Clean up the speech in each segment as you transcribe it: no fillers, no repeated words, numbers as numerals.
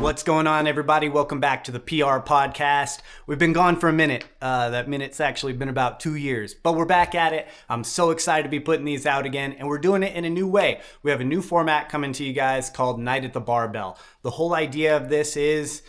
What's going on, everybody? Welcome back to the PR podcast. We've been gone for a minute. That minute's actually been about 2 years, but we're back at it. I'm so excited to be putting these out again, and we're doing it in a new way. We have a new format coming to you guys called Night at the Barbell. The whole idea of this is,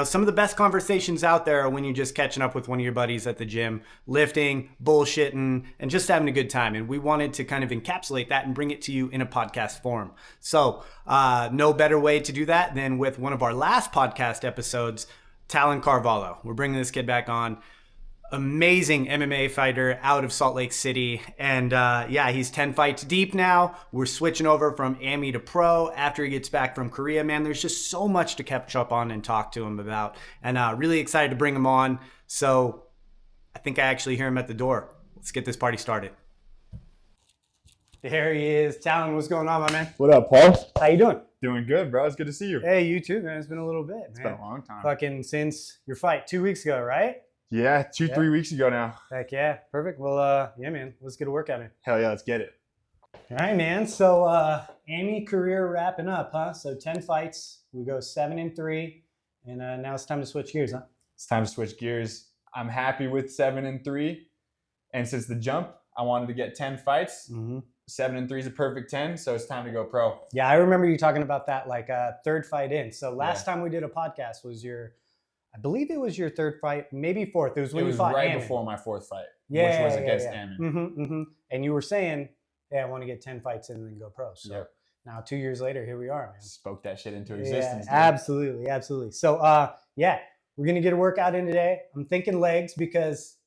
some of the best conversations out there are when you're just catching up with one of your buddies at the gym, lifting, bullshitting, and just having a good time. And we wanted to kind of encapsulate that and bring it to you in a podcast form. So no better way to do that than with one of our last podcast episodes, Talon Carvalho. We're bringing this kid back on. Amazing MMA fighter out of Salt Lake City. And he's 10 fights deep now. We're switching over from AMI to pro after he gets back from Korea. Man, there's just so much to catch up on and talk to him about. And really excited to bring him on. So I think I actually hear him at the door. Let's get this party started. There he is. Talon, what's going on, my man? What up, Paul? How you doing? Doing good, bro. It's good to see you. Hey, you too, man. It's been a little bit, It's been a long time. Fucking since your fight 2 weeks ago, right? Yeah, 3 weeks ago now. Heck yeah. Perfect. Well, man, let's get a workout in. Hell yeah, let's get it. All right, man. So, AMI career wrapping up, huh? So 10 fights. We go 7-3. And now it's time to switch gears, huh? It's time to switch gears. I'm happy with 7-3. And since the jump, I wanted to get 10 fights. 7-3 is a perfect 10, so it's time to go pro. Yeah, I remember you talking about that third fight in. So last time we did a podcast was I believe it was your third fight, maybe fourth. It was when you fought right Ammon. Before my fourth fight, which was against Ammon. And you were saying, I want to get 10 fights in and then go pro. So now 2 years later, here we are, man. Spoke that shit into existence. Yeah, absolutely. So, we're going to get a workout in today. I'm thinking legs because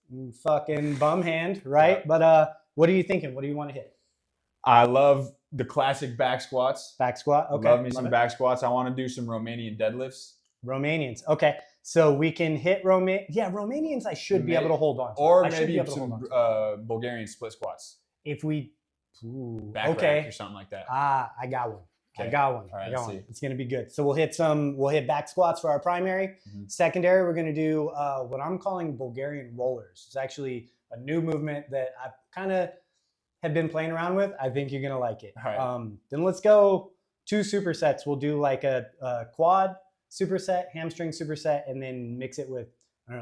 fucking bum hand, right? Yeah. But what are you thinking? What do you want to hit? I love the classic back squats. Back squat, okay. Love me some back squats. I want to do some Romanian deadlifts. Romanians, okay. So we can hit Romanians I should be able to hold on to. Or maybe some Bulgarian split squats. If we... back rack or something like that. I got one. Okay. I got one. It's going to be good. So we'll hit back squats for our primary. Secondary, we're going to do what I'm calling Bulgarian rollers. It's actually a new movement that I kind of have been playing around with. I think you're going to like it. All right. Then let's go 2 supersets. We'll do like a quad superset, hamstring superset, and then mix it with,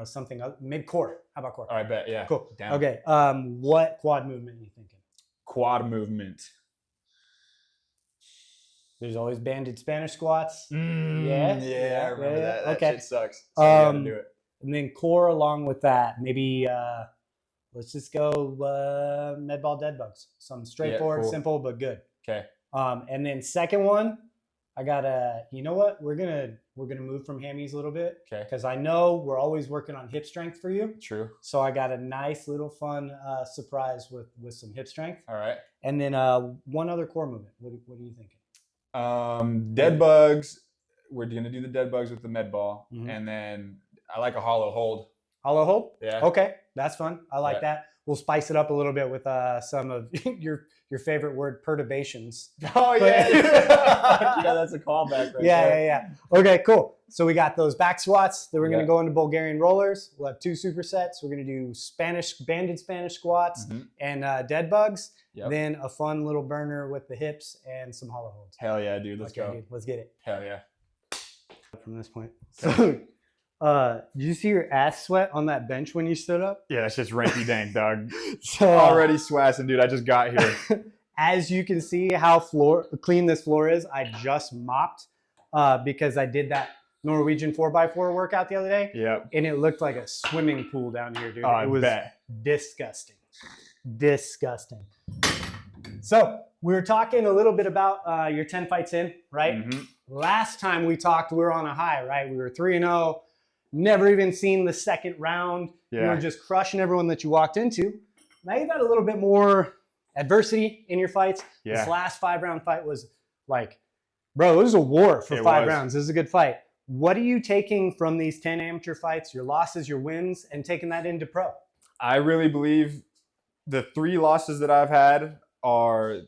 something mid-core. How about core? All right, bet. Yeah. Cool. Down. Okay. What quad movement are you thinking? Quad movement. There's always banded Spanish squats. Yeah, I remember that. That shit sucks. So you gotta do it. And then core along with that. Maybe let's just go med ball dead bugs. Some straightforward, simple, but good. Okay. And then second one, I got you know what? We're gonna move from hammies a little bit. Okay. Because I know we're always working on hip strength for you. True. So I got a nice little fun surprise with some hip strength. All right. And then one other core movement. What are you thinking? Dead bugs. We're gonna do the dead bugs with the med ball, and then I like a hollow hold. Hollow hold? Yeah. Okay, that's fun. I like that. We'll spice it up a little bit with some of your favorite word, perturbations. Oh yeah, yeah, that's a callback. Right Yeah. Okay, cool. So we got those back squats. Then we're gonna go into Bulgarian rollers. We'll have 2 supersets. We're gonna do banded Spanish squats and dead bugs. Yep. Then a fun little burner with the hips and some hollow holds. Hell yeah, dude. Let's go. Dude, let's get it. Hell yeah. From this point. So, did you see your ass sweat on that bench when you stood up? Yeah, that's just ranky dank, dog. Already swassing, dude. I just got here. As you can see how clean this floor is, I just mopped because I did that Norwegian 4x4 workout the other day. Yep. And it looked like a swimming pool down here, dude. Oh, it was disgusting. Disgusting. So we were talking a little bit about your 10 fights in, right? Last time we talked, we were on a high, right? We were 3-0, never even seen the second round. You were just crushing everyone that you walked into. Now you've had a little bit more adversity in your fights. Yeah. This last 5-round fight was like, bro, it was a war for 5 rounds. This is a good fight. What are you taking from these 10 amateur fights, your losses, your wins, and taking that into pro? I really believe the 3 losses that I've had are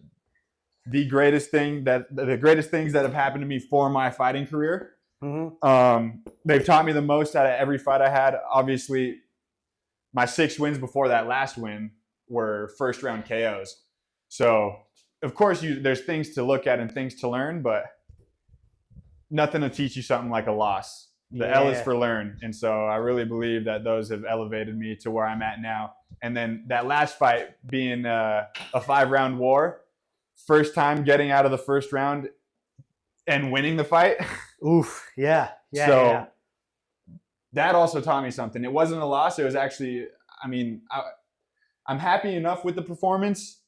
the greatest things that have happened to me for my fighting career. They've taught me the most out of every fight I had. Obviously, my 6 wins before that last win were first round KOs. So, of course, there's things to look at and things to learn, but nothing will teach you something like a loss. The L is for learn. And so I really believe that those have elevated me to where I'm at now. And then that last fight being a 5-round war, first time getting out of the first round and winning the fight. Oof. Yeah. So that also taught me something. It wasn't a loss. It was actually, I'm happy enough with the performance.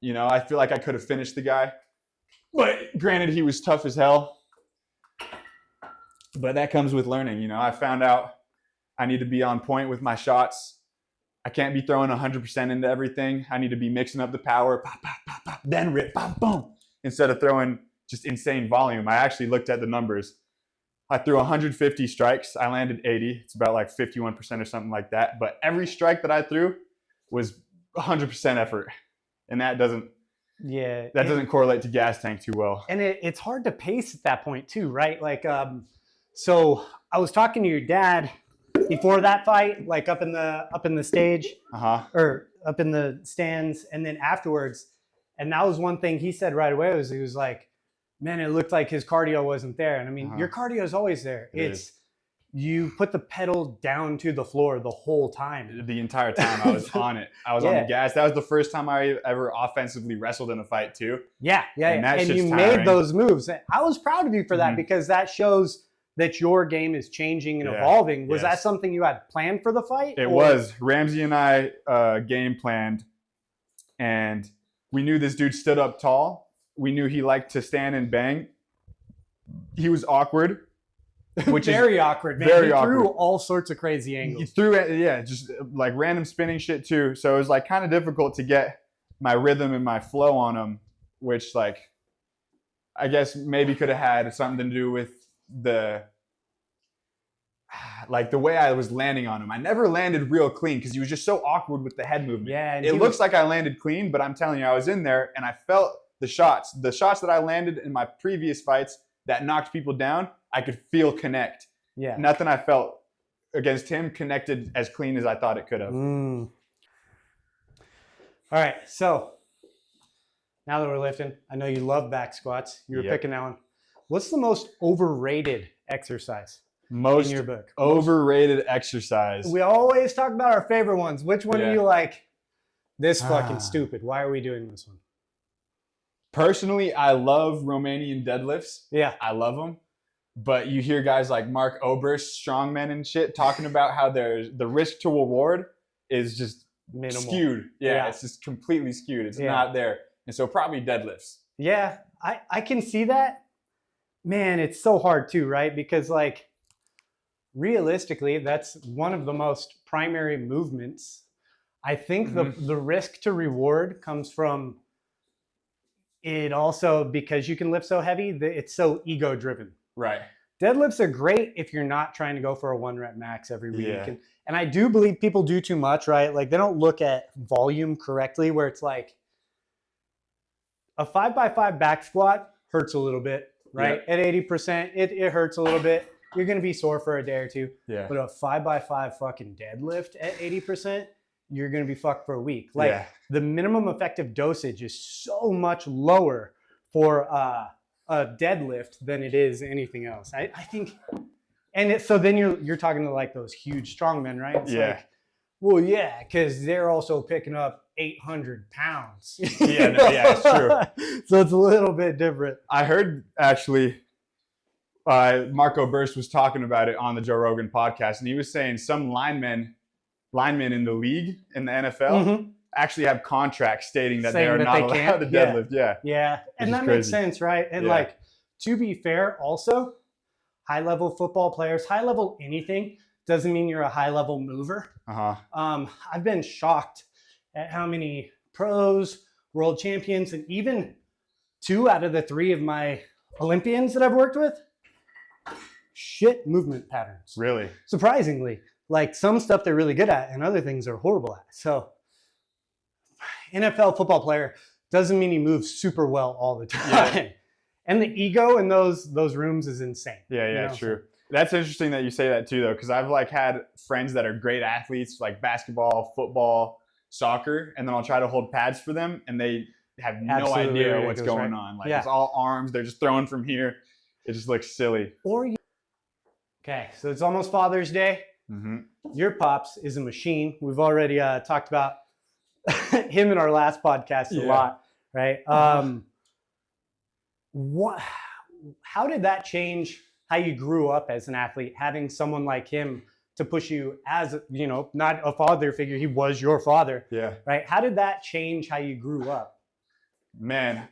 You know, I feel like I could have finished the guy. But granted, he was tough as hell. But that comes with learning. You know, I found out I need to be on point with my shots. I can't be throwing 100% into everything. I need to be mixing up the power, pop, pop, pop, pop, then rip, boom, boom, instead of throwing just insane volume. I actually looked at the numbers. I threw 150 strikes. I landed 80. It's about like 51% or something like that. But every strike that I threw was 100% effort. And that doesn't correlate to gas tank too well. And it's hard to pace at that point too, right? Like, so I was talking to your dad before that fight, like up in the stage, or up in the stands, and then afterwards. And that was one thing he said right away was he was like, "Man, it looked like his cardio wasn't there." And I mean, your cardio is always there. You put the pedal down to the floor the whole time. The entire time I was on it. I was on the gas. That was the first time I ever offensively wrestled in a fight too. And you made those moves. I was proud of you for that because that shows that your game is changing and evolving. Was that something you had planned for the fight? It was. Ramsey and I game planned, and we knew this dude stood up tall. We knew he liked to stand and bang. He was awkward. Which very awkward, man. He threw all sorts of crazy angles. He threw it, just like random spinning shit too. So it was like kind of difficult to get my rhythm and my flow on him, which like I guess maybe could have had something to do with the way I was landing on him. I never landed real clean because he was just so awkward with the head movement. Yeah, it looks like I landed clean, but I'm telling you, I was in there and I felt the shots that I landed in my previous fights that knocked people down. I could feel connect. Yeah. Nothing I felt against him connected as clean as I thought it could have. All right. So now that we're lifting, I know you love back squats. You were picking that one. What's the most overrated exercise in your book? Overrated exercise. We always talk about our favorite ones. Which one are you like, this fucking stupid? Why are we doing this one? Personally, I love Romanian deadlifts. Yeah. I love them. But you hear guys like Mark Oberst, strongmen and shit, talking about how the risk to reward is just minimal. Skewed. Yeah, it's just completely skewed. It's not there. And so probably deadlifts. Yeah, I can see that. Man, it's so hard too, right? Because like realistically, that's one of the most primary movements. I think the risk to reward comes from it also because you can lift so heavy, it's so ego driven. Right. Deadlifts are great if you're not trying to go for a 1 rep max every week. And I do believe people do too much, right? Like they don't look at volume correctly where it's like a 5x5 back squat hurts a little bit, right? At 80%, it hurts a little bit. You're going to be sore for a day or two. Yeah. But a 5x5 fucking deadlift at 80%, you're going to be fucked for a week. Like the minimum effective dosage is so much lower for a deadlift than it is anything else. I think, and so then you're talking to like those huge strongmen, right? It's like, well, yeah, because they're also picking up 800 pounds. It's true. So it's a little bit different. I heard actually Marco Burst was talking about it on the Joe Rogan podcast, and he was saying some linemen in the league, in the NFL, actually have contracts stating that they are not allowed to deadlift. Yeah. And that makes sense, right? And like, to be fair, also, high-level football players, high-level anything, doesn't mean you're a high-level mover. I've been shocked at how many pros, world champions, and even 2 out of the 3 of my Olympians that I've worked with, shit movement patterns. Really? Surprisingly. Like some stuff they're really good at and other things they're horrible at. So NFL football player doesn't mean he moves super well all the time. And the ego in those rooms is insane. True. That's interesting that you say that too, though, because I've like had friends that are great athletes, like basketball, football, soccer, and then I'll try to hold pads for them, and they have no idea what's going on. Like it's all arms; they're just throwing from here. It just looks silly. Okay, so it's almost Father's Day. Mm-hmm. Your pops is a machine. We've already talked about him in our last podcast a lot, right? How did that change how you grew up as an athlete, having someone like him to push you as, not a father figure, he was your father, right? How did that change how you grew up? Man,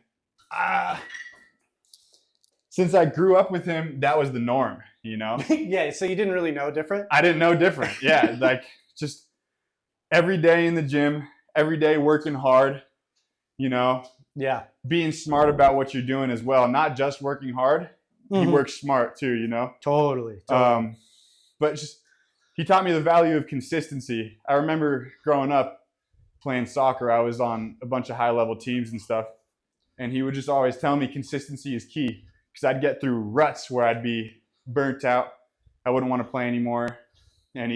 since I grew up with him, that was the norm, Yeah, so you didn't really know different? I didn't know different. Yeah, like just every day in the gym, every day working hard, Yeah. being smart about what you're doing as well. Not just working hard, you work smart too, Totally. But just he taught me the value of consistency. I remember growing up playing soccer, I was on a bunch of high-level teams and stuff, and he would just always tell me consistency is key, because I'd get through ruts where I'd be burnt out. I wouldn't want to play anymore, and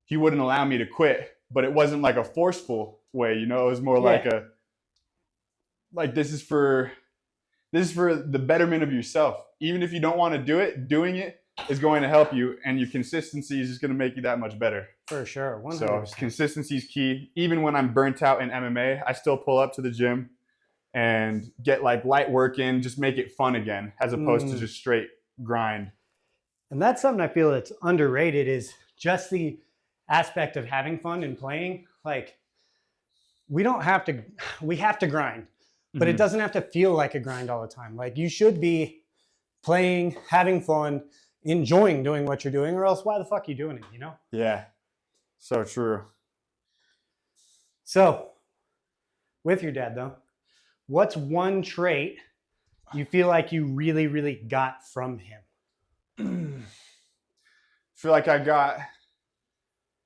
he wouldn't allow me to quit, but it wasn't like a forceful way, it was more like this is for the betterment of yourself. Even if you don't want to do it, doing it is going to help you, and your consistency is just going to make you that much better. For sure, 100%. So consistency is key. Even when I'm burnt out in MMA, I still pull up to the gym and get like light work in, just make it fun again, as opposed to just straight grind. And that's something I feel that's underrated, is just the aspect of having fun and playing. Like, we have to grind, but it doesn't have to feel like a grind all the time. Like, you should be playing, having fun, enjoying doing what you're doing, or else why the fuck are you doing it, Yeah, so true. So, with your dad though, what's one trait you feel like you really, really got from him? I feel like I got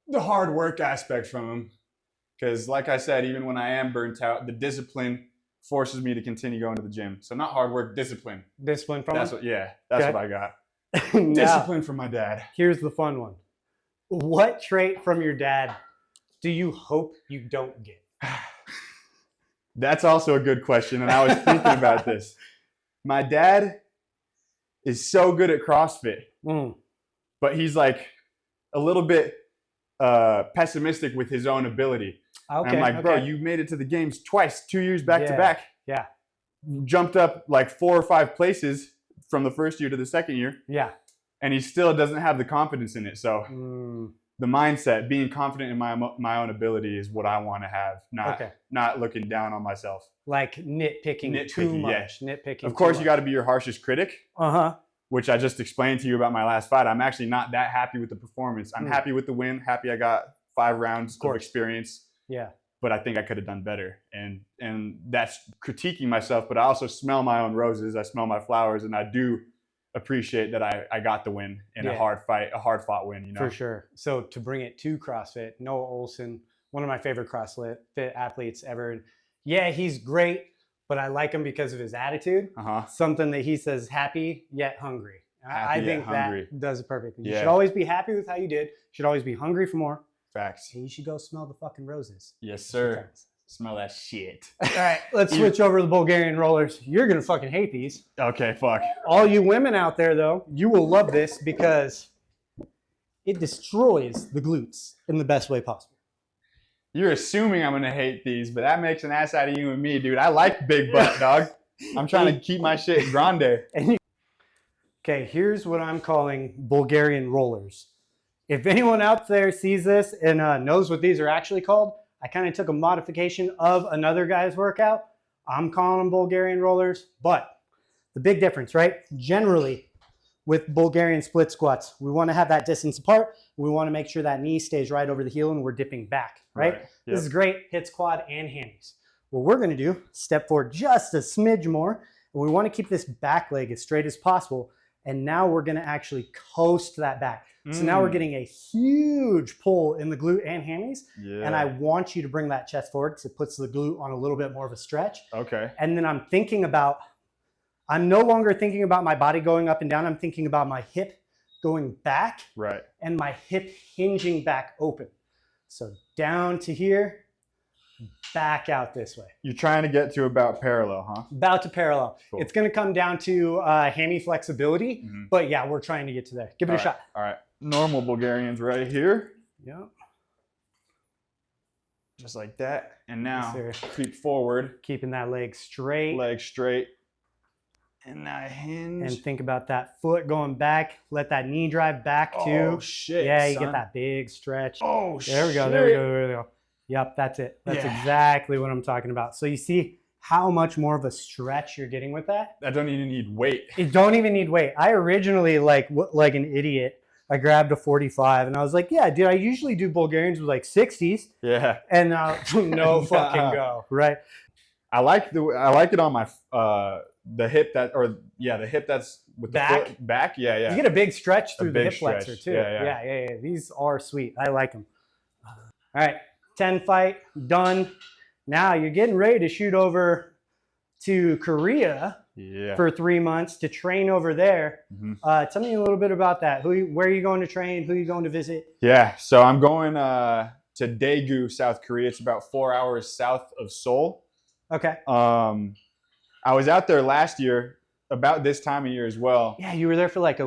the hard work aspect from him, because like I said, even when I am burnt out, the discipline forces me to continue going to the gym. So not hard work, discipline. Discipline from him? That's what I got. Now, discipline from my dad. Here's the fun one. What trait from your dad do you hope you don't get? That's also a good question, and I was thinking about this. My dad is so good at CrossFit, but he's like a little bit pessimistic with his own ability. Okay, and I'm like, bro, you made it to the games twice, 2 years back to back. Yeah. Jumped up like 4 or 5 places from the first year to the second year. Yeah. And he still doesn't have the confidence in it. So the mindset, being confident in my own ability is what I want to have, not looking down on myself. Like nitpicking too much. Yeah. Nitpicking. Of course, you got to be your harshest critic. Which I just explained to you about my last fight. I'm actually not that happy with the performance. I'm happy with the win. Happy I got 5 rounds of experience. Yeah. But I think I could have done better. And that's critiquing myself, but I also smell my own roses. I smell my flowers, and I do appreciate that I got the win in a hard fight, a hard fought win, For sure. So to bring it to CrossFit, Noah Olson, one of my favorite CrossFit athletes ever. Yeah, he's great, but I like him because of his attitude. Something that he says, happy yet hungry. I think that does it perfectly. You should always be happy with how you did. You should always be hungry for more. Facts. Hey, you should go smell the fucking roses. Yes, sir. Smell that shit. All right, let's switch over to the Bulgarian rollers. You're going to fucking hate these. Okay, fuck. All you women out there, though, you will love this because it destroys the glutes in the best way possible. You're assuming I'm going to hate these, but that makes an ass out of you and me, dude. I like big butt, dog. I'm trying to keep my shit grande. Okay, here's what I'm calling Bulgarian rollers. If anyone out there sees this and knows what these are actually called, I kind of took a modification of another guy's workout. I'm calling them Bulgarian rollers, but the big difference, right? Generally, with Bulgarian split squats, we want to have that distance apart. We want to make sure that knee stays right over the heel and we're dipping back, right? Yep. This is great, hits quad and hammies. What we're going to do, step forward just a smidge more, and we want to keep this back leg as straight as possible. And now we're going to actually coast that back. So now we're getting a huge pull in the glute and hammies. Yeah. And I want you to bring that chest forward because it puts the glute on a little bit more of a stretch. Okay. And then I'm no longer thinking about my body going up and down. I'm thinking about my hip going back. Right. And my hip hinging back open. So down to here, back out this way. You're trying to get to about parallel, huh? About to parallel. Cool. It's going to come down to hammy flexibility, but yeah, we're trying to get to there. Give it a shot. All right. Normal Bulgarians right here. Yep. Just like that. And now Yes, creep forward. Keeping that leg straight. Leg straight. And now hinge. And think about that foot going back. Let that knee drive back too. Oh, shit, Yeah, you son. get that big stretch. Oh, there we go. shit. There we go. There we go. Yep, that's it. That's exactly what I'm talking about. So you see how much more of a stretch you're getting with that? That don't even need weight. It don't even need weight. I originally, like an idiot, I grabbed a 45 and I was like, yeah, dude, I usually do Bulgarians with like 60s. Yeah. And now no fucking go, right? I like it on my the hip that's with the Back? foot back. Yeah, yeah. You get a big stretch through the big hip flexor stretch. too. Yeah. These are sweet. I like them. All right, 10 fight, done. Now you're getting ready to shoot over to Korea for 3 months to train over there. Tell me a little bit about that. Where are you going to train? Who are you going to visit? Yeah, so I'm going to Daegu, South Korea. It's about 4 hours south of Seoul. Okay. I was out there last year about this time of year as well. Yeah, you were there for like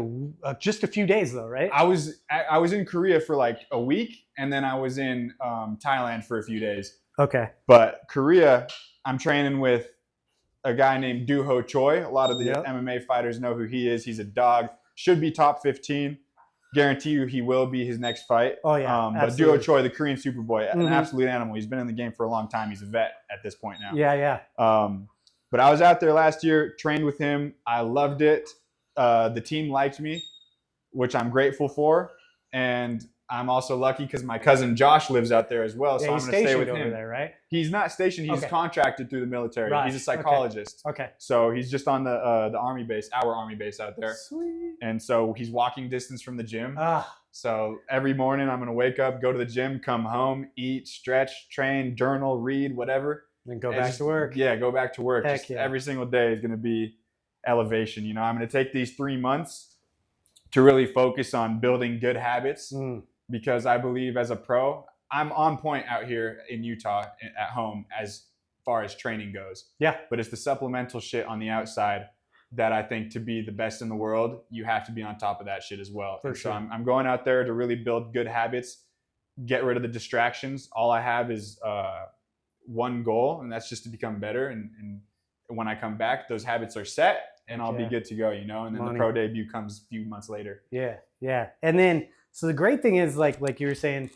just a few days though, right? I was in Korea for like a week, and then I was in Thailand for a few days. Okay. But Korea, I'm training with a guy named Doo-Ho Choi. A lot of the MMA fighters know who he is. He's a dog. Should be top 15. Guarantee you he will be his next fight. Oh, yeah. But Doo-Ho Choi, the Korean Superboy, an absolute animal. He's been in the game for a long time. He's a vet at this point now. Yeah. But I was out there last year, trained with him. I loved it. The team liked me, which I'm grateful for. And I'm also lucky because my cousin Josh lives out there as well. So I'm going to stay with him. Over there, right? He's not stationed. He's contracted through the military. Right. He's a psychologist. Okay. So he's just on the army base, our army base out there. Sweet. And so he's walking distance from the gym. Ah. So every morning I'm going to wake up, go to the gym, come home, eat, stretch, train, journal, read, whatever. Then go back to work. Yeah, go back to work. Heck yeah. Every single day is going to be elevation. You know, I'm going to take these 3 months to really focus on building good habits because I believe as a pro, I'm on point out here in Utah at home as far as training goes. Yeah. But it's the supplemental shit on the outside that I think to be the best in the world, you have to be on top of that shit as well. For sure. So I'm going out there to really build good habits, get rid of the distractions. All I have is one goal, and that's just to become better. And when I come back, those habits are set and I'll be good to go, you know, and then the pro debut comes a few months later. Yeah. And then, so the great thing is like you were saying,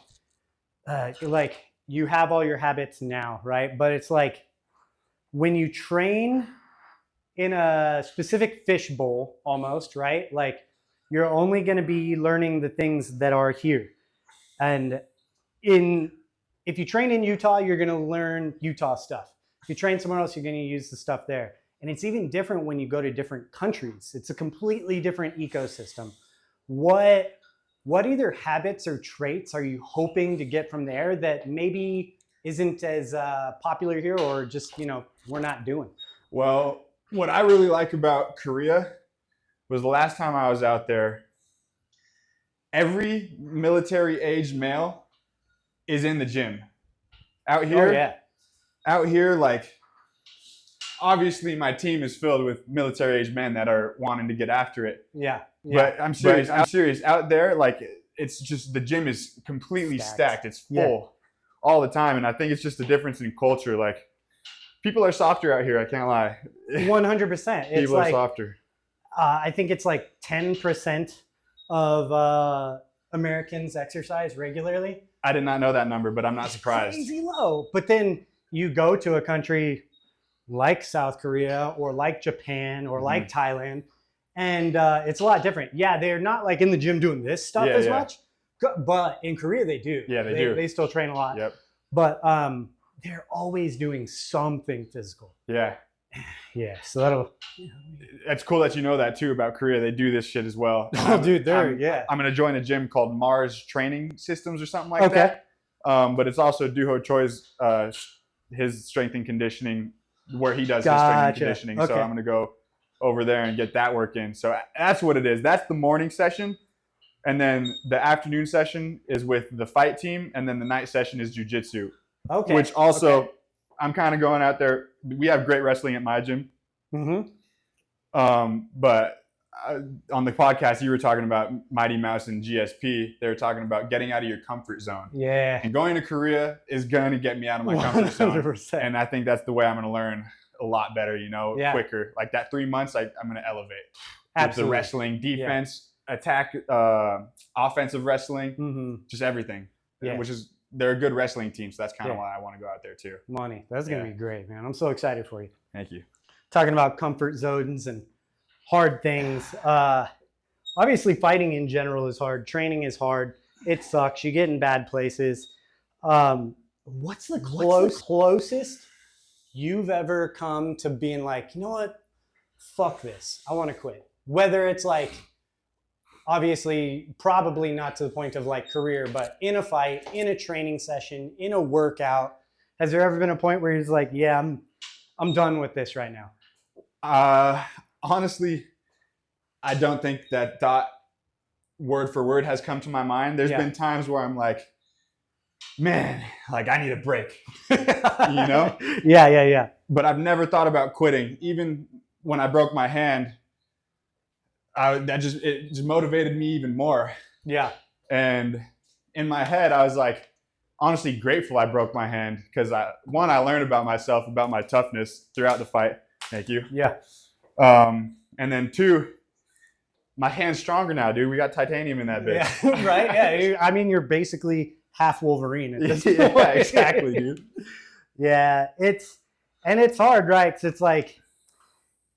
like you have all your habits now, right? But it's like when you train in a specific fish bowl almost, right? Like you're only going to be learning the things that are here. And if you train in Utah, you're going to learn Utah stuff. If you train somewhere else, you're going to use the stuff there. And it's even different when you go to different countries. It's a completely different ecosystem. What either habits or traits are you hoping to get from there that maybe isn't as popular here or just, we're not doing? Well, what I really like about Korea was the last time I was out there, every military-aged male is in the gym. Out here, like, obviously my team is filled with military-aged men that are wanting to get after it. Yeah. But I'm serious. Out there, like, it's just the gym is completely stacked. It's full all the time. And I think it's just a difference in culture. Like, people are softer out here. I can't lie. 100%. People are softer. I think it's like 10% of Americans exercise regularly. I did not know that number, but I'm not surprised. Crazy low. But then you go to a country like South Korea or like Japan or like Thailand, and it's a lot different. Yeah, they're not like in the gym doing this stuff as much, but in Korea they do. Yeah, they do. They still train a lot. Yep. But they're always doing something physical. Yeah. Yeah, so that'll... It's cool that you know that too about Korea. They do this shit as well. Oh, dude, I'm going to join a gym called Mars Training Systems or something like that. But it's also Doo-Ho Choi's, his strength and conditioning, where he does his strength and conditioning. So I'm going to go over there and get that work in. So that's what it is. That's the morning session. And then the afternoon session is with the fight team. And then the night session is jiu-jitsu. Okay. Which also, okay. I'm kind of going out there. We have great wrestling at my gym. Mm-hmm. But on the podcast, you were talking about Mighty Mouse and GSP. They were talking about getting out of your comfort zone. Yeah. And going to Korea is going to get me out of my comfort zone. 100%. And I think that's the way I'm going to learn a lot better, Yeah. quicker. Like that 3 months, I'm going to elevate. Absolutely. With the wrestling, defense, attack, offensive wrestling, just everything. Yeah. Which is, they're a good wrestling team. So that's kind of why I want to go out there too. Money. That's going to be great, man. I'm so excited for you. Thank you. Talking about comfort zones and hard things. Obviously, fighting in general is hard. Training is hard. It sucks. You get in bad places. What's the closest you've ever come to being like, you know what? Fuck this. I want to quit. Whether it's like, obviously, probably not to the point of like career, but in a fight, in a training session, in a workout, has there ever been a point where he's like, yeah, I'm done with this right now? Honestly, I don't think that thought word for word has come to my mind. There's been times where I'm like, man, like I need a break, Yeah. But I've never thought about quitting. Even when I broke my hand, it just motivated me even more. Yeah. And in my head, I was like, honestly grateful I broke my hand because I learned about myself, about my toughness throughout the fight. Thank you. Yeah. And then 2, my hand's stronger now, dude. We got titanium in that bitch. Yeah, right? Yeah. I mean, you're basically half Wolverine at this point. Yeah, exactly, dude. Yeah. It's hard, right? Because it's like,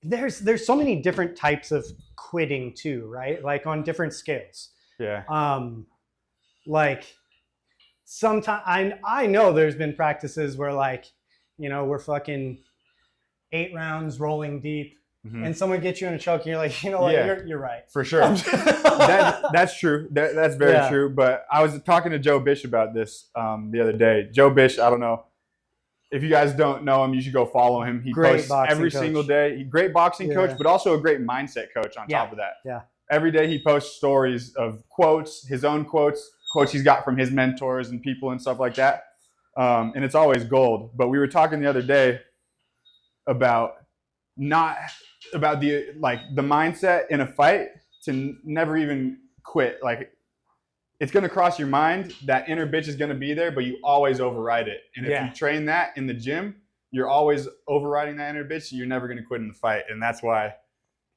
there's so many different types of quitting too, right? Like on different scales. Yeah. Like sometimes I know there's been practices where like, we're fucking 8 rounds rolling deep. And someone gets you in a choke and you're like, you know what, you're right. For sure. That's true. That's very true. But I was talking to Joe Bish about this the other day. Joe Bish, I don't know. If you guys don't know him, you should go follow him. He posts every single day. Great boxing coach, but also a great mindset coach on top of that. Yeah. Every day he posts stories of quotes, his own quotes he's got from his mentors and people and stuff like that. And it's always gold. But we were talking the other day about the mindset in a fight to never even quit. Like it's going to cross your mind. That inner bitch is going to be there, but you always override it. And if you train that in the gym, you're always overriding that inner bitch. So you're never going to quit in the fight. And that's why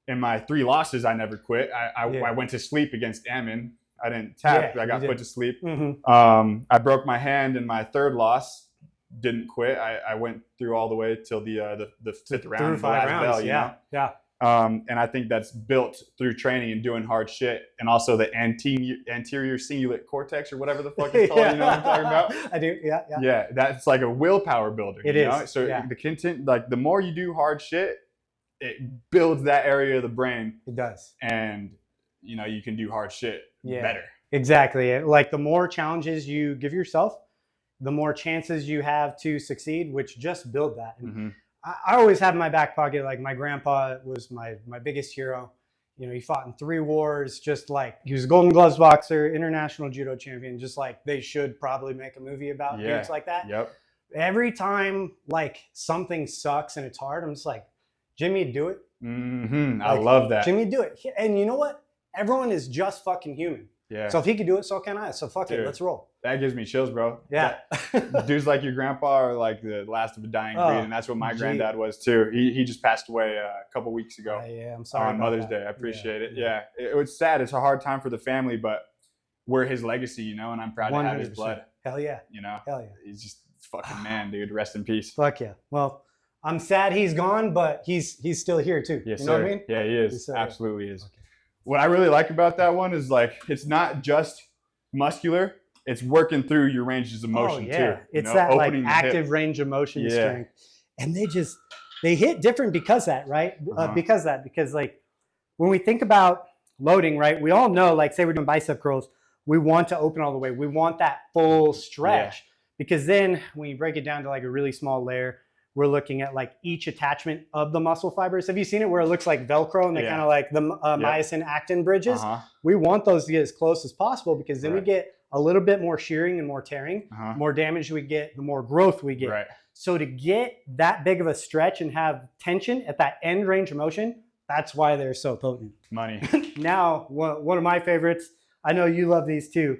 in my 3 losses, I never quit. I went to sleep against Ammon. I didn't tap. I got put to sleep. I broke my hand in my 3rd loss. Didn't quit. I went through all the way till the 5th round, the 5 rounds. Yeah. And I think that's built through training and doing hard shit, and also the anterior cingulate cortex or whatever the fuck it's called. You know what I'm talking about? I do. Yeah. Yeah, that's like a willpower builder. It is. So the more you do hard shit, it builds that area of the brain. It does. And you can do hard shit better. Exactly. Like the more challenges you give yourself, the more chances you have to succeed, which just build that. And I always have in my back pocket, like my grandpa was my biggest hero. He fought in 3 wars, just like he was a Golden Gloves boxer, international judo champion, just like they should probably make a movie about dudes like that. Yep. Every time like something sucks and it's hard, I'm just like, Jimmy, do it. I love that. Jimmy, do it. And you know what? Everyone is just fucking human. Yeah. So if he could do it, so can I. So fuck it, let's roll. That gives me chills, bro. Yeah. Dudes like your grandpa are like the last of a dying breed, and that's what my granddad was too. He just passed away a couple weeks ago. Yeah, I'm sorry. On Mother's Day. I appreciate it. Yeah. It was sad. It's a hard time for the family, but we're his legacy, and I'm proud to have his blood. Hell yeah. Hell yeah. He's just a fucking man, dude. Rest in peace. Fuck yeah. Well, I'm sad he's gone, but he's still here too. Yes, you know sir. What I mean? Yeah, he is. Absolutely is. Okay. What I really like about that one is like it's not just muscular, it's working through your ranges of motion too. It's that like active range of motion strength. And they hit different because that, right? Because like when we think about loading, right? We all know, like say we're doing bicep curls, we want to open all the way. We want that full stretch because then when you break it down to like a really small layer, we're looking at like each attachment of the muscle fibers. Have you seen it where it looks like Velcro and they're kind of like the myosin actin bridges? We want those to get as close as possible because then we get a little bit more shearing and more tearing. More damage we get, the more growth we get. Right. So to get that big of a stretch and have tension at that end range of motion, that's why they're so potent. Money. Now, one of my favorites, I know you love these too,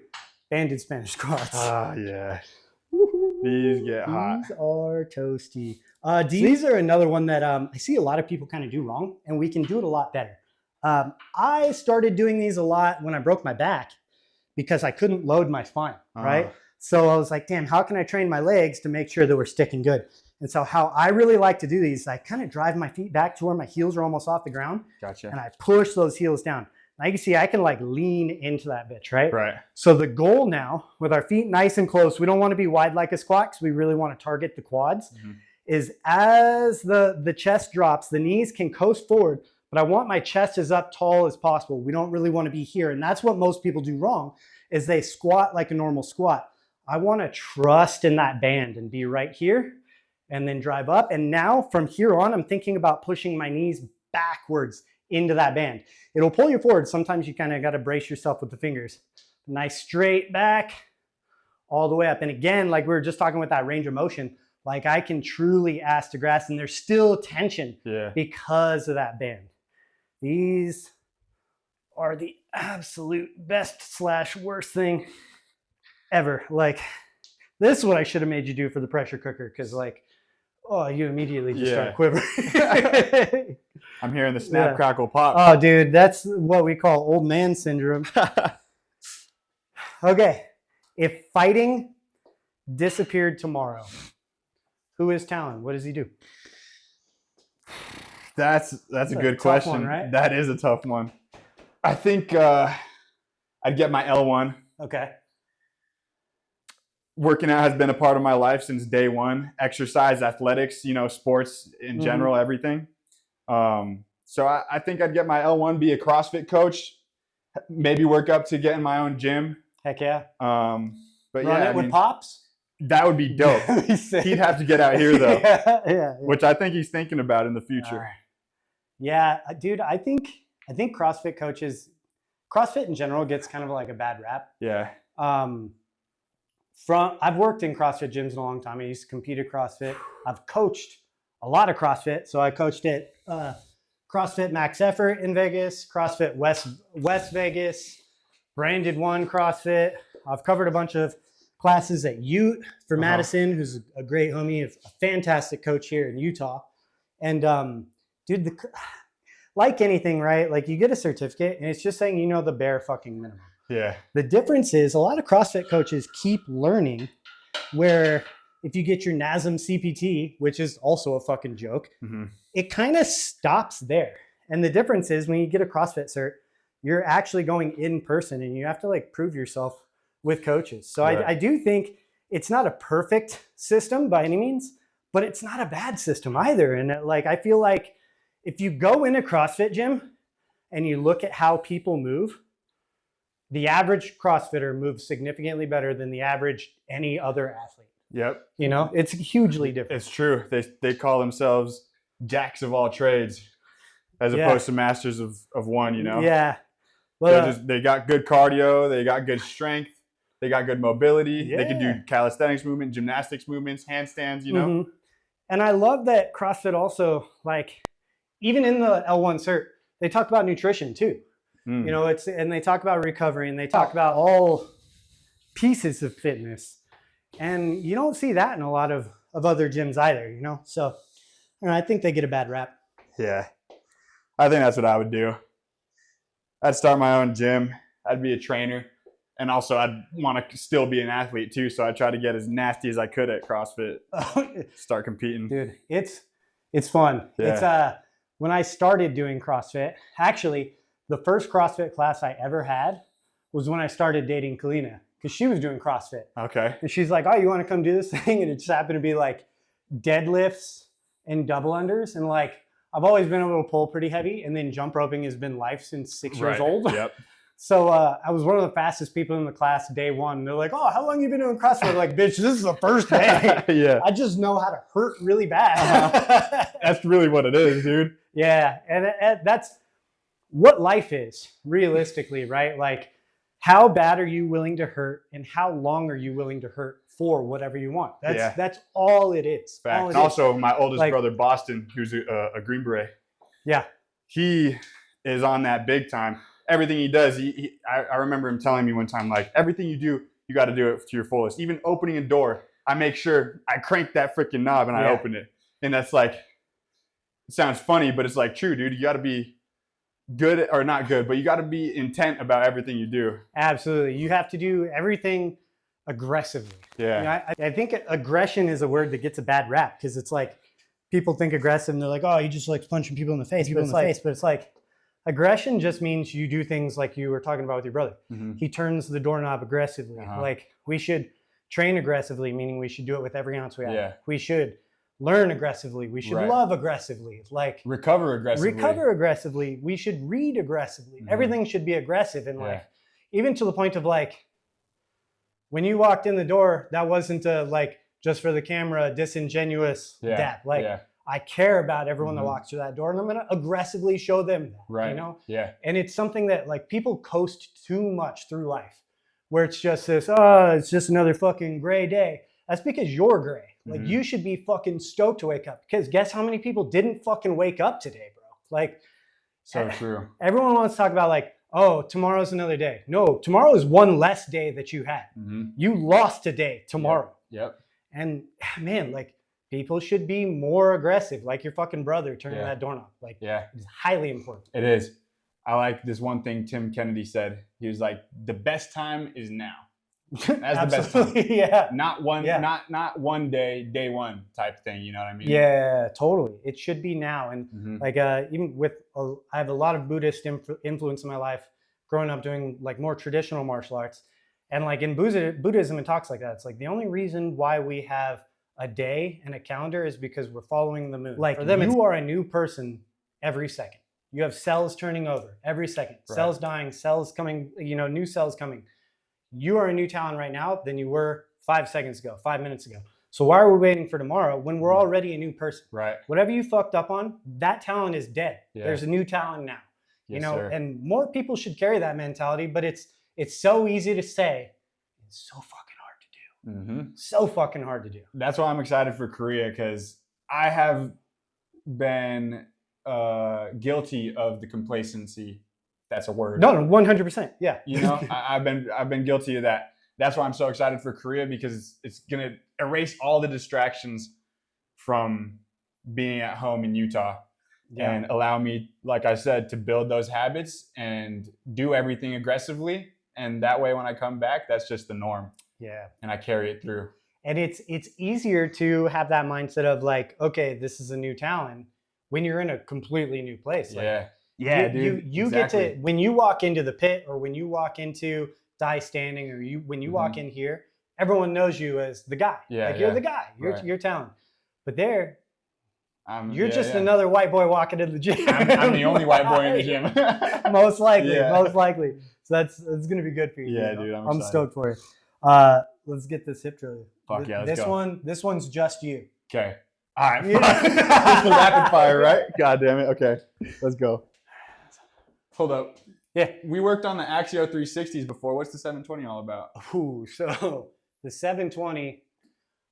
banded Spanish squats. Yeah. These get hot. These are toasty. These are another one that I see a lot of people kind of do wrong, and we can do it a lot better. I started doing these a lot when I broke my back because I couldn't load my spine, right? So I was like, damn, how can I train my legs to make sure that we're sticking good? And so how I really like to do these, I kind of drive my feet back to where my heels are almost off the ground. Gotcha. And I push those heels down. Now you can see I can like lean into that bitch, right? Right. So the goal now, with our feet nice and close, we don't want to be wide like a squat because we really want to target the quads, is as the chest drops, the knees can coast forward, but I want my chest as up tall as possible. We don't really want to be here. And that's what most people do wrong, is they squat like a normal squat. I want to trust in that band and be right here and then drive up. And now from here on, I'm thinking about pushing my knees backwards into that band. It'll pull you forward. Sometimes you kind of got to brace yourself with the fingers. Nice straight back all the way up. And again, like we were just talking with that range of motion, like I can truly ass to grass and there's still tension because of that band. These are the absolute best / worst thing ever. Like this is what I should have made you do for the pressure cooker. Cause like, oh, you immediately just start quivering. I'm hearing the snap, crackle, pop. Oh, dude, that's what we call old man syndrome. Okay, if fighting disappeared tomorrow, who is Talon? What does he do? That's a good question. One, right? That is a tough one. I think I'd get my L1. Okay. Working out has been a part of my life since day one. Exercise, athletics, sports in general, everything. So I think I'd get my L1, be a CrossFit coach, maybe work up to getting my own gym. Heck yeah. But Run it with Pops? That would be dope. He'd have to get out here though. Yeah. Which I think he's thinking about in the future. Yeah, dude, I think CrossFit coaches, CrossFit in general gets kind of like a bad rap. Yeah. I've worked in CrossFit gyms in a long time. I used to compete at CrossFit. I've coached a lot of CrossFit. So I coached at CrossFit Max Effort in Vegas, CrossFit West Vegas, Branded One CrossFit. I've covered a bunch of classes at Ute for Madison, who's a great homie, a fantastic coach here in Utah. And dude, like anything, right? Like you get a certificate and it's just saying the bare fucking minimum. Yeah. The difference is a lot of CrossFit coaches keep learning, where if you get your NASM CPT, which is also a fucking joke, it kind of stops there. And the difference is when you get a CrossFit cert, you're actually going in person and you have to like prove yourself with coaches. So I do think it's not a perfect system by any means, but it's not a bad system either. And I feel like if you go in a CrossFit gym and you look at how people move, the average CrossFitter moves significantly better than the average any other athlete. Yep. It's hugely different. It's true. They call themselves jacks of all trades as opposed to masters of one, Yeah. Well, they got good cardio. They got good strength. They got good mobility. Yeah. They can do calisthenics movement, gymnastics movements, handstands, And I love that CrossFit also, like, even in the L1 cert, they talk about nutrition too. And they talk about recovery and they talk about all pieces of fitness. And you don't see that in a lot of other gyms either, So I think they get a bad rap. Yeah. I think that's what I would do. I'd start my own gym. I'd be a trainer. And also I'd want to still be an athlete too. So I'd try to get as nasty as I could at CrossFit. Start competing. Dude, it's fun. Yeah. It's when I started doing CrossFit, actually, the first CrossFit class I ever had was when I started dating Kalina, because she was doing CrossFit. Okay. And she's like, oh, you want to come do this thing? And it just happened to be like deadlifts and double unders. And like, I've always been able to pull pretty heavy. And then jump roping has been life since 6 years old. Yep. So I was one of the fastest people in the class day one. And they're like, oh, how long you been doing CrossFit? I'm like, bitch, this is the first day. Yeah. I just know how to hurt really bad. That's really what it is, dude. Yeah. And that's what life is realistically, right? Like how bad are you willing to hurt, and how long are you willing to hurt for whatever you want? That's all it is. Fact. Also, my oldest brother, Boston, who's a Green Beret. Yeah. He is on that big time. Everything he does, I remember him telling me one time, like, everything you do, you got to do it to your fullest. Even opening a door, I make sure I crank that freaking knob and I open it. And that's like, it sounds funny, but it's like true, dude. You got to be good, or not good, but you got to be intent about everything you do. Absolutely. You have to do everything aggressively. Yeah. You know, I think aggression is a word that gets a bad rap because it's like people think aggressive and they're like, oh, you just like punching people in the face. But it's like aggression just means you do things like you were talking about with your brother. Mm-hmm. He turns the doorknob aggressively. Like we should train aggressively, meaning we should do it with every ounce we have. Yeah. We should learn aggressively. We should love aggressively. Like recover aggressively. We should read aggressively. Mm-hmm. Everything should be aggressive in life. Even to the point of like, when you walked in the door, that wasn't a like just for the camera, disingenuous dap. Like I care about everyone that walks through that door, and I'm gonna aggressively show them that. Right. You know? Yeah. And it's something that like people coast too much through life, where it's just this, oh, it's just another fucking gray day. That's because you're gray. Like you should be fucking stoked to wake up. Because guess how many people didn't fucking wake up today, bro? Like, so true. Everyone wants to talk about like, oh, tomorrow's another day. No, tomorrow is one less day that you had. Mm-hmm. You lost a day tomorrow. Yep. And man, like people should be more aggressive, like your fucking brother turning that doorknob. Like, it's highly important. It is. I like this one thing Tim Kennedy said. He was like, the best time is now. That's the best time. Yeah. Not one day one type thing. You know what I mean? Yeah, totally. It should be now. And like even with, I have a lot of Buddhist influence in my life growing up doing like more traditional martial arts. And like in Buddhism, it talks like that. It's like the only reason why we have a day and a calendar is because we're following the moon. Like for them, you are a new person every second. You have cells turning over every second, cells dying, cells coming, new cells coming. You are a new Talon right now than you were 5 seconds ago, 5 minutes ago. So why are we waiting for tomorrow when we're already a new person? Right. Whatever you fucked up on, that Talon is dead. Yeah. There's a new Talon now. Yes, sir. And more people should carry that mentality, but it's so easy to say. It's so fucking hard to do. Mm-hmm. So fucking hard to do. That's why I'm excited for Korea, because I have been guilty of the complacency. That's a word. No, 100%. Yeah. I've been guilty of that. That's why I'm so excited for Korea, because it's gonna erase all the distractions from being at home in Utah and allow me, like I said, to build those habits and do everything aggressively. And that way, when I come back, that's just the norm. Yeah. And I carry it through. And it's easier to have that mindset of like, okay, this is a new Talon when you're in a completely new place. Like, dude. You exactly. Get to, when you walk into the pit or when you walk into die standing or when you walk in here, everyone knows you as the guy. You're the guy. You're Talon. But there, you're just another white boy walking in the gym. I'm the only white boy in the gym. Most likely. So that's going to be good for you. Yeah, dude. I'm stoked for you. Let's get this hip drill. Fuck yeah, let's go. This one's just you. Okay. All right. It's the rapid fire, right? God damn it. Okay. Let's go. Hold up. Yeah. We worked on the Axio 360s before. What's the 720 all about? Ooh, so the 720,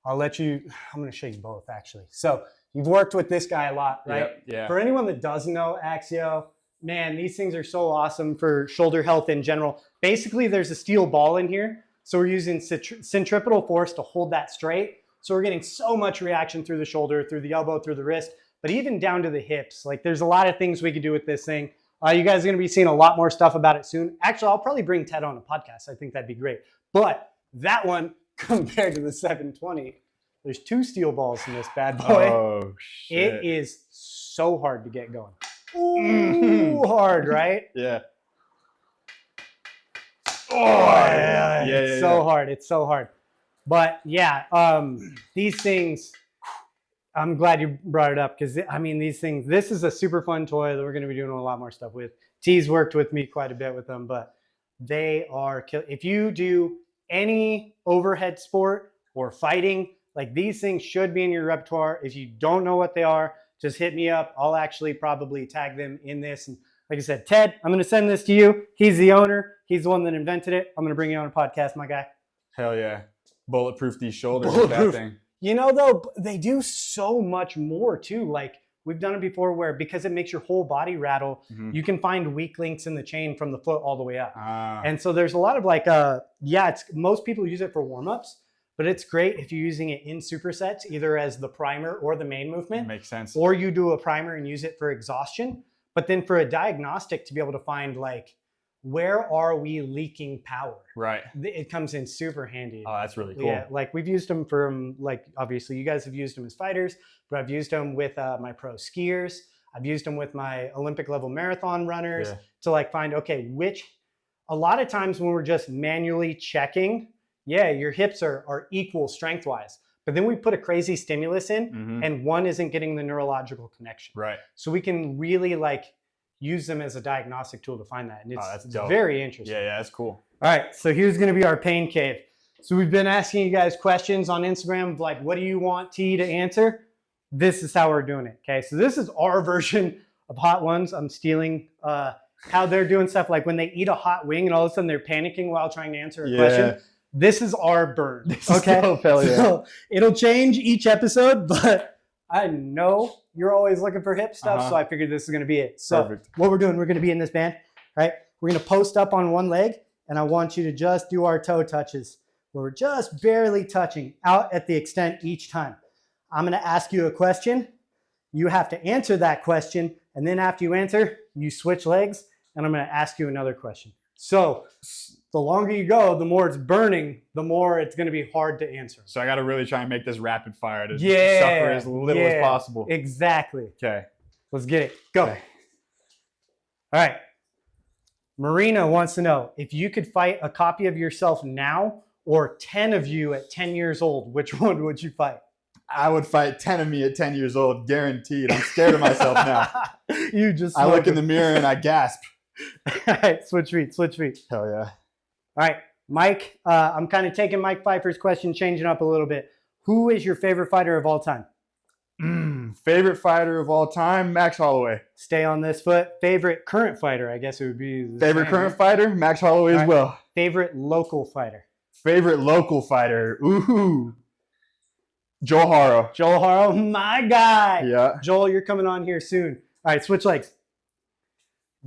I'm going to show you both actually. So you've worked with this guy a lot, right? Yep, yeah. For anyone that doesn't know Axio, man, these things are so awesome for shoulder health in general. Basically, there's a steel ball in here. So we're using centripetal force to hold that straight. So we're getting so much reaction through the shoulder, through the elbow, through the wrist, but even down to the hips. Like there's a lot of things we could do with this thing. You guys are going to be seeing a lot more stuff about it soon. Actually, I'll probably bring Ted on a podcast. I think that'd be great. But that one, compared to the 720, there's 2 steel balls in this bad boy. Oh, shit. It is so hard to get going. Ooh, hard, right? Yeah. Oh, yeah. It's so hard. It's so hard. But yeah, these things, I'm glad you brought it up because these things, this is a super fun toy that we're going to be doing a lot more stuff with. T's worked with me quite a bit with them, but they are, if you do any overhead sport or fighting, like these things should be in your repertoire. If you don't know what they are, just hit me up. I'll actually probably tag them in this and Like I said, Ted, I'm going to send this to you. He's the owner. He's the one that invented it. I'm going to bring you on a podcast, my guy. Hell yeah. Bulletproof these shoulders with that thing. You know, though, they do so much more, too. Like, we've done it before where because it makes your whole body rattle, you can find weak links in the chain from the foot all the way up. And so there's a lot of like, most people use it for warm-ups, but it's great if you're using it in supersets, either as the primer or the main movement. Makes sense. Or you do a primer and use it for exhaustion. But then for a diagnostic to be able to find like, where are we leaking power? Right. It comes in super handy. Oh, that's really cool. Yeah, like we've used them for like, obviously you guys have used them as fighters, but I've used them with my pro skiers. I've used them with my Olympic level marathon runners to like find, okay, a lot of times when we're just manually checking, your hips are equal strength wise. But then we put a crazy stimulus in and one isn't getting the neurological connection. Right. So we can really like use them as a diagnostic tool to find that. And it's dope. very interesting. Yeah, that's cool. All right, so here's going to be our pain cave. So we've been asking you guys questions on Instagram of like, what do you want T to answer? This is how we're doing it, okay? So this is our version of Hot Ones. I'm stealing how they're doing stuff like when they eat a hot wing and all of a sudden they're panicking while trying to answer a question. This is our burn, okay? So it'll change each episode, but I know you're always looking for hip stuff, so I figured this is going to be it. So what we're doing, we're going to be in this band, right? We're going to post up on one leg, and I want you to just do our toe touches. Where we're just barely touching out at the extent each time. I'm going to ask you a question. You have to answer that question, and then after you answer, you switch legs, and I'm going to ask you another question. So the longer you go, the more it's burning, the more it's going to be hard to answer. So I got to really try and make this rapid fire to suffer as little as possible. Exactly. Okay. Let's get it. Go. Okay. All right. Marina wants to know, if you could fight a copy of yourself now or 10 of you at 10 years old, which one would you fight? I would fight 10 of me at 10 years old, guaranteed. I'm scared of myself now. I look in the mirror and I gasp. All right, switch feet. Hell yeah. All right, Mike, I'm kind of taking Mike Pfeiffer's question, changing up a little bit. Who is your favorite fighter of all time? Favorite fighter of all time, Max Holloway. Stay on this foot. Favorite current fighter, I guess it would be. Favorite current fighter, Max Holloway as well. Favorite local fighter. Favorite local fighter, ooh, Joel Haro. Joel Haro, my guy. Yeah. Joel, you're coming on here soon. All right, switch legs.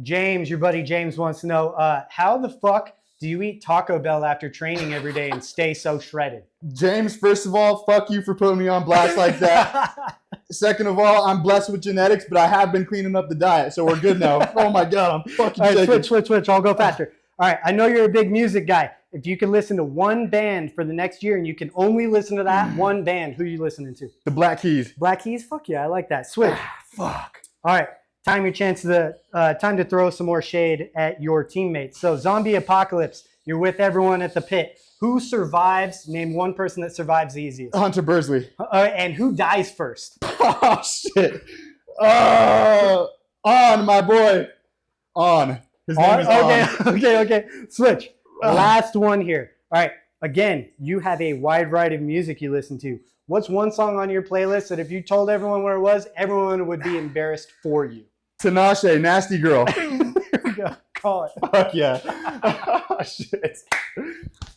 James, your buddy James wants to know, how the fuck do you eat Taco Bell after training every day and stay so shredded? James, first of all, fuck you for putting me on blast like that. Second of all, I'm blessed with genetics, but I have been cleaning up the diet, so we're good now. Oh my God, I'm fucking all right, switch. I'll go faster. All right, I know you're a big music guy. If you could listen to one band for the next year and you can only listen to that one band, who are you listening to? The Black Keys. Black Keys? Fuck yeah, I like that. Switch. Fuck. All right, time to throw some more shade at your teammates. So Zombie Apocalypse, you're with everyone at the pit. Who survives? Name one person that survives the easiest. Hunter Bursley. And who dies first? Oh, shit. On, my boy. On. His name is On. Okay. Switch. Last one here. All right. Again, you have a wide variety of music you listen to. What's one song on your playlist that if you told everyone where it was, everyone would be embarrassed for you? Tinashe, Nasty Girl. There we go. Call it. Fuck yeah. Oh, shit.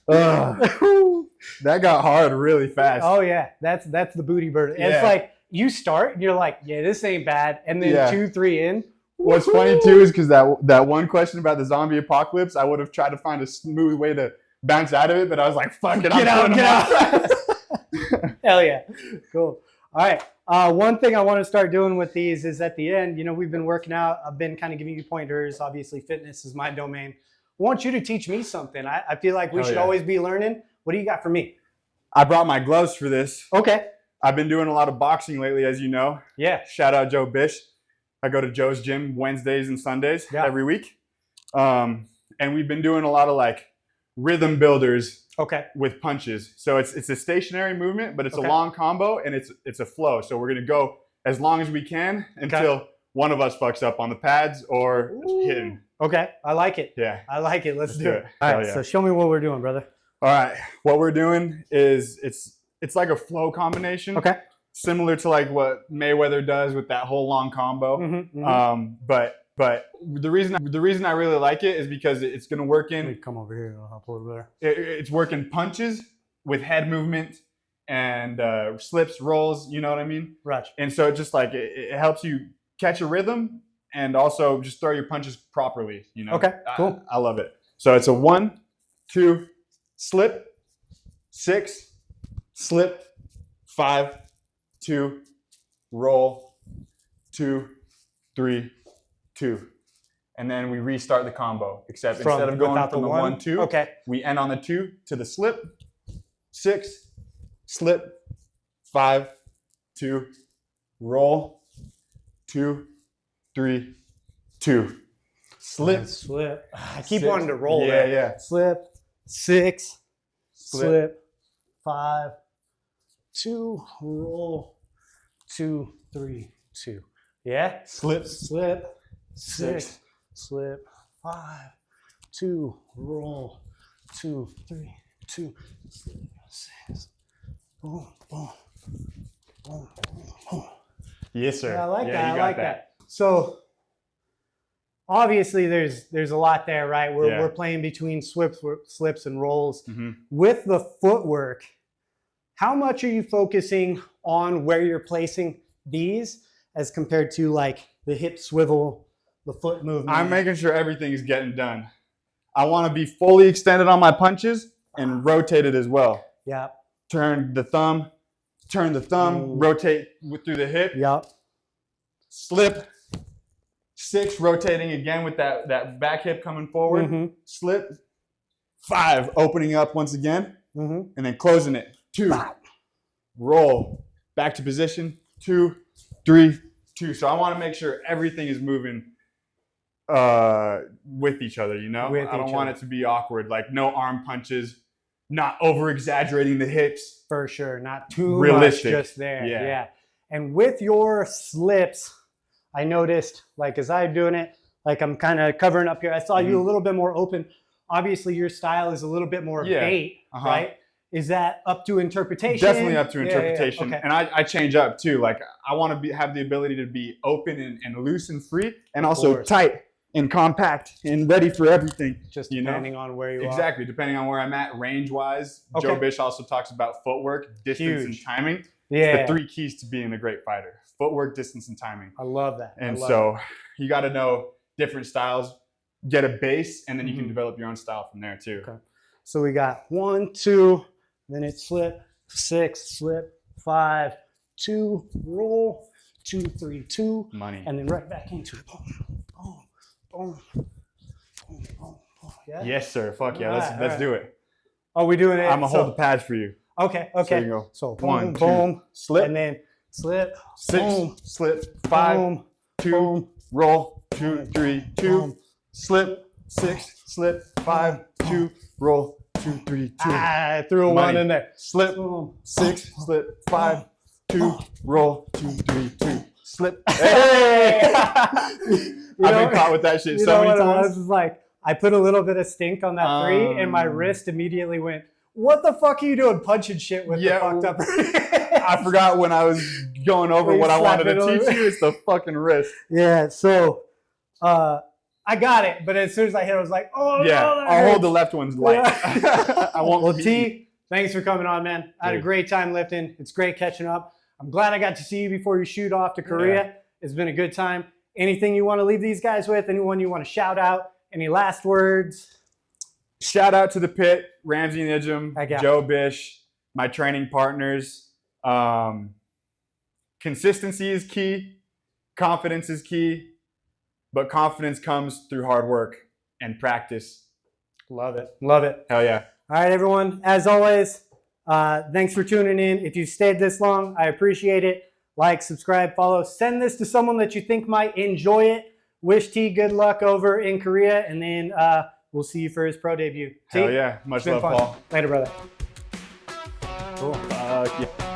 That got hard really fast. Oh, yeah. That's the booty bird. Yeah. It's like you start and you're like, yeah, this ain't bad. And then 2, 3 in. What's funny too is because that one question about the zombie apocalypse, I would have tried to find a smooth way to bounce out of it, but I was like, fuck it, get out. Hell yeah. Cool. All right. One thing I want to start doing with these is at the end, we've been working out. I've been kind of giving you pointers. Obviously, fitness is my domain. I want you to teach me something. I feel like we should always be learning. What do you got for me? I brought my gloves for this. Okay. I've been doing a lot of boxing lately, as you know. Yeah. Shout out Joe Bish. I go to Joe's gym Wednesdays and Sundays every week. And we've been doing a lot of like rhythm builders with punches. So it's a stationary movement, but it's a long combo and it's a flow. So we're going to go as long as we can until one of us fucks up on the pads or hitting. Okay. I like it. Yeah. I like it. Let's do it. All right. Yeah. So show me what we're doing, brother. All right. What we're doing is it's like a flow combination. Okay. Similar to like what Mayweather does with that whole long combo. Mm-hmm. But But the reason I really like it is because it's going to work in. Come over here. I'll help over there. It's working punches with head movement and slips, rolls. You know what I mean? Right. And so it just like it helps you catch a rhythm and also just throw your punches properly. You know? Okay. Cool. I love it. So it's a 1, 2, slip, 6, slip, 5, 2, roll, 2, 3, 2. And then we restart the combo. Except instead of going from the 1, 2, okay, we end on the 2 to the slip, 6, slip, 5, 2, roll, 2, 3, 2. Slip. Slip. I keep 6. wanting to roll. Yeah, there. yeah. Slip. 6. Slip. 5. 2. Roll. 2, 3, 2. Yeah. Slip. Slip. 6. Slip. 5. 2. Roll. 2, 3, 2. Slip. 6. Boom. Boom. Boom. Boom. Yes, sir. Yeah, I like Yeah, that. you I got like that. So obviously there's a lot there, right? We're playing between slips and rolls. Mm-hmm. With the footwork, how much are you focusing on where you're placing these as compared to like the hip swivel, the foot movement? I'm making sure everything is getting done. I want to be fully extended on my punches and rotated as well. Yeah. Turn the thumb, rotate through the hip. Yep. Slip. 6, rotating again with that back hip coming forward. Mm-hmm. Slip. 5, opening up once again. Mm-hmm. And then closing it. 2. Roll. Back to position. 2, 3, 2. So I want to make sure everything is moving with each other, you know? I don't want it to be awkward. Like no arm punches, not over-exaggerating the hips. For sure. Not too Realistic. much just there. Yeah. Yeah. And with your slips, I noticed, like, as I'm doing it, like I'm kind of covering up here. I saw you a little bit more open. Obviously, your style is a little bit more bait, right? Is that up to interpretation? Definitely up to interpretation. Yeah. Okay. And I change up too. Like I want to have the ability to be open and loose and free, and also tight and compact and ready for everything. Just depending on where you are. Exactly, depending on where I'm at, range-wise. Joe Bish also talks about footwork, distance, and timing. Yeah. It's the 3 keys to being a great fighter. Footwork, distance, and timing. I love that. And so you got to know different styles, get a base, and then you can develop your own style from there too. Okay. So we got 1, 2, then it's slip, 6, slip, 5, 2, roll, 2, 3, 2. Money. And then right back into it. Boom, boom, boom, boom, boom, boom. Yeah? Yes, sir. Fuck yeah. Let's do it. Oh, we doing it? I'm going to hold the pads for you. Okay. So you go. So 1, 2, boom, slip. and then slip, 6, boom, slip, 5, boom, 2, boom, roll, 2, 3, 2, boom. slip, 6, slip, 5, 2, roll, 2, 3, 2. I threw a 1 in there. Slip, Boom. 6, slip, 5, 2, roll, 2, 3, 2. Slip. Hey! I've been caught with that shit so many times. This is like, I put a little bit of stink on that 3, and my wrist immediately went, what the fuck are you doing punching shit with the fucked up wrist? I forgot when I was going over what I wanted to teach you. It's the fucking wrist. Yeah, so I got it, but as soon as I hit it, I was like, oh, yeah, no, I'll hold the left one's light. Yeah. I won't. Well, T, thanks for coming on, man. I had a great time lifting. It's great catching up. I'm glad I got to see you before you shoot off to Korea. Yeah. It's been a good time. Anything you want to leave these guys with? Anyone you want to shout out? Any last words? Shout out to the pit, Ramsey Nijum, Joe Bish, my training partners. Consistency is key. Confidence is key. But confidence comes through hard work and practice. Love it. Love it. Hell yeah. All right, everyone. As always, thanks for tuning in. If you stayed this long, I appreciate it. Like, subscribe, follow. Send this to someone that you think might enjoy it. Wish T good luck over in Korea, and then we'll see you for his pro debut. Hell yeah. Much love, Paul. Later, brother. Cool. Yeah.